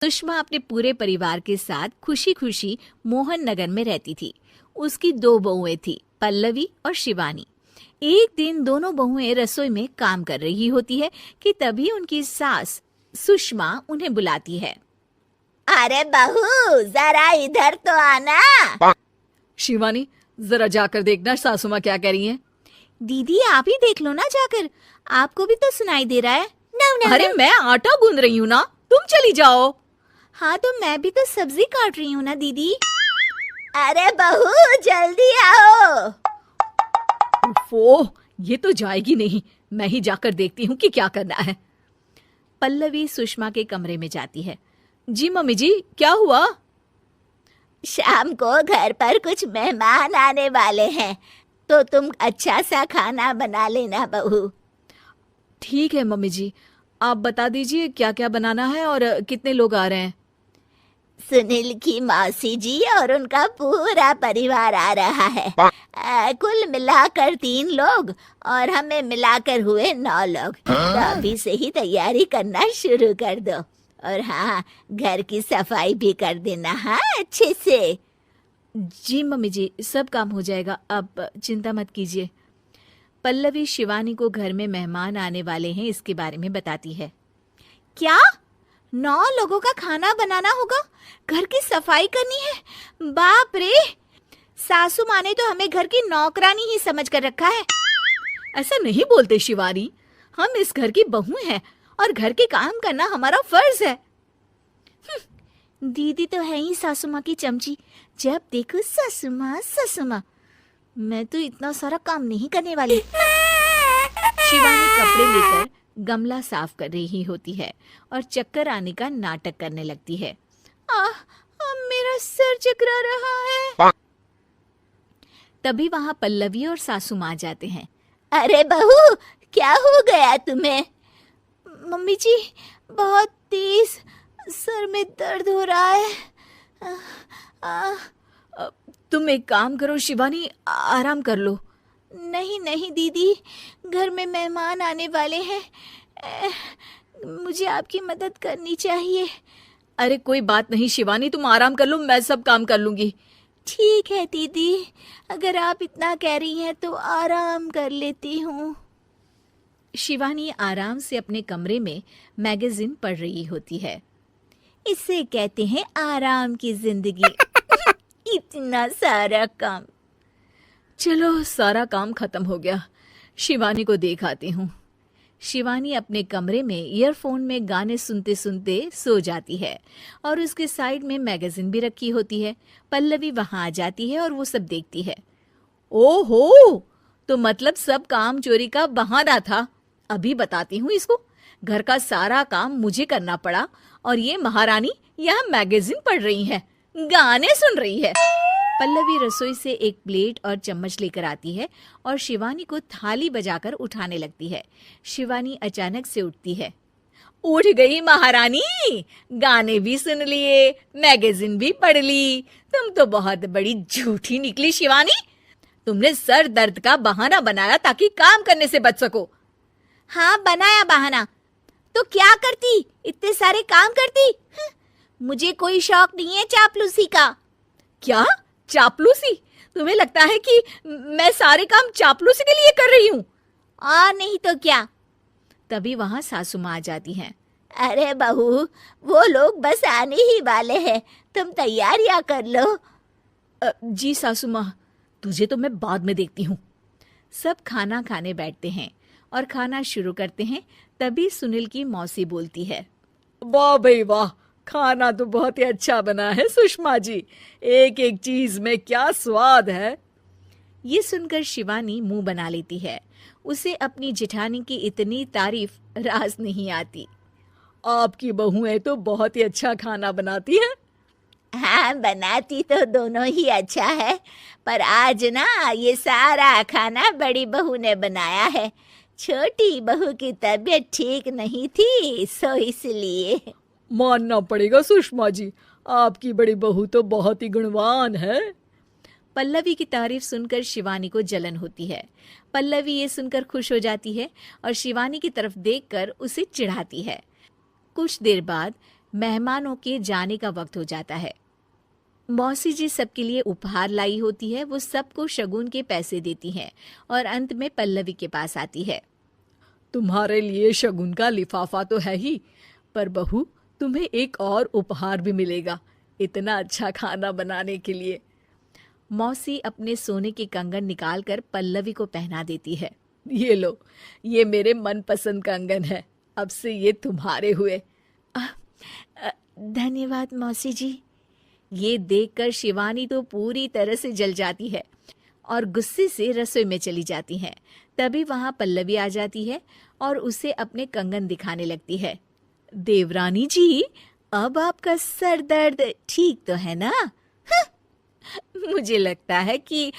सुषमा अपने पूरे परिवार के साथ खुशी खुशी मोहन नगर में रहती थी। उसकी 2 बहुएं थी, पल्लवी और शिवानी। एक दिन दोनों बहुएं रसोई में काम कर रही होती है कि तभी उनकी सास सुषमा उन्हें बुलाती है। अरे बहू, जरा इधर तो आना। शिवानी, जरा जाकर देखना सासू माँ क्या कह रही हैं। दीदी आप ही देख लो ना जाकर, आपको भी तो सुनाई दे रहा है। no, अरे मैं आटा गूंद रही हूँ ना, तुम चली जाओ। हाँ तो मैं भी तो सब्जी काट रही हूँ ना दीदी। अरे बहू जल्दी आओ। ओह, ये तो जाएगी नहीं, मैं ही जाकर देखती हूँ कि क्या करना है। पल्लवी सुषमा के कमरे में जाती है। जी मम्मी जी, क्या हुआ? शाम को घर पर कुछ मेहमान आने वाले हैं, तो तुम अच्छा सा खाना बना लेना बहू। ठीक है मम्मी जी, आप बता दीजिए क्या क्या बनाना है और कितने लोग आ रहे हैं। सुनील की मौसी जी और उनका पूरा परिवार आ रहा है। कुल मिलाकर 3 लोग और हमें मिलाकर हुए 9 लोग। तो अभी से ही तैयारी करना शुरू कर दो। और हाँ, घर की सफाई भी कर देना, हाँ अच्छे से। जी मम्मी जी, सब काम हो जाएगा, आप चिंता मत कीजिए। पल्लवी शिवानी को घर में मेहमान आने वाले हैं इसके बारे में बताती है। क्या 9 लोगों का खाना बनाना होगा, घर की सफाई करनी है? बाप रे, सासू माँ ने तो हमें घर की नौकरानी ही समझ कर रखा है। ऐसा नहीं बोलते शिवानी, हम इस घर की बहू हैं और घर के काम करना हमारा फर्ज है। दीदी तो है ही सासू माँ की चमची, जब देखो सासू माँ सासू माँ। मैं तो इतना सारा काम नहीं करने वाली। शिवानी कपड़े लेकर गमला साफ कर रही होती है और चक्कर आने का नाटक करने लगती है। मेरा सर चकरा रहा है। तभी वहाँ पल्लवी और सासू माँ जाते हैं। अरे बहू, क्या हो गया तुम्हें? मम्मी जी, बहुत तेज सर में दर्द हो रहा है। तुम एक काम करो शिवानी, आराम कर लो। नहीं नहीं दीदी, घर में मेहमान आने वाले हैं, मुझे आपकी मदद करनी चाहिए। अरे कोई बात नहीं शिवानी, तुम आराम कर लो, मैं सब काम कर लूंगी। ठीक है दीदी, अगर आप इतना कह रही हैं तो आराम कर लेती हूँ। शिवानी आराम से अपने कमरे में मैगजीन पढ़ रही होती है। इसे कहते हैं आराम की जिंदगी। इतना सारा काम। चलो सारा काम खत्म हो गया, शिवानी को देख आती हूँ। शिवानी अपने कमरे में ईयरफोन में गाने सुनते सुनते सो जाती है और उसके साइड में मैगजीन भी रखी होती है। पल्लवी वहां आ जाती है और वो सब देखती है। ओहो, तो मतलब सब काम चोरी का बहाना था। अभी बताती हूँ इसको। घर का सारा काम मुझे करना पड़ा और ये महारानी यहाँ मैगजीन पढ़ रही है, गाने सुन रही है। पल्लवी रसोई से एक प्लेट और चम्मच लेकर आती है और शिवानी को थाली बजाकर उठाने लगती है। शिवानी अचानक से उठती है। उठ गई महारानी, गाने भी सुन लिए, मैगजीन भी पढ़ ली। तुम तो बहुत बड़ी झूठी निकली शिवानी। तुमने सर दर्द का बहाना बनाया ताकि काम करने से बच सको। हाँ बनाया बहाना, तो क्या करती, इतने सारे काम करती। मुझे कोई शौक नहीं है चापलूसी का। क्या चापलूसी? तुम्हें लगता है कि मैं सारे काम चापलूसी के लिए कर रही हूँ? और नहीं तो क्या। तभी वहां सासू माँ आ जाती हैं। अरे बहू, वो लोग बस आने ही वाले हैं, तुम तैयारियां कर लो। जी सासू माँ, तुझे तो मैं बाद में देखती हूँ। सब खाना खाने बैठते हैं और खाना शुरू करते हैं। तभी सुनील की मौसी बोलती है। वाह भाई वाह, खाना तो बहुत ही अच्छा बना है सुषमा जी, एक एक चीज में क्या स्वाद है। ये सुनकर शिवानी मुंह बना लेती है। उसे अपनी जेठानी की इतनी तारीफ रास नहीं आती। आपकी बहुएं तो बहुत ही अच्छा खाना बनाती हैं। हाँ बनाती तो दोनों ही अच्छा है, पर आज ना ये सारा खाना बड़ी बहू ने बनाया है। छोटी बहू की तबीयत ठीक नहीं थी, सो इसलिए। मानना पड़ेगा सुषमा जी, आपकी बड़ी बहू तो बहुत ही गुणवान है। पल्लवी की तारीफ सुनकर शिवानी को जलन होती है। पल्लवी ये सुनकर खुश हो जाती है और शिवानी की तरफ देखकर उसे चिढ़ाती है। कुछ देर बाद मेहमानों के जाने का वक्त हो जाता है। मौसी जी सबके लिए उपहार लाई होती है, वो सबको शगुन के पैसे देती हैं और अंत में पल्लवी के पास आती है। तुम्हारे लिए शगुन का लिफाफा तो है ही, पर बहू तुम्हें एक और उपहार भी मिलेगा इतना अच्छा खाना बनाने के लिए। मौसी अपने सोने के कंगन निकालकर पल्लवी को पहना देती है। ये लो, ये मेरे मनपसंद कंगन है, अब से ये तुम्हारे हुए। धन्यवाद मौसी जी। ये देखकर शिवानी तो पूरी तरह से जल जाती है और गुस्से से रसोई में चली जाती है। तभी वहां पल्लवी आ जाती है और उसे अपने कंगन दिखाने लगती है। देवरानी जी, अब आपका सर दर्द ठीक तो है ना? मुझे लगता है कि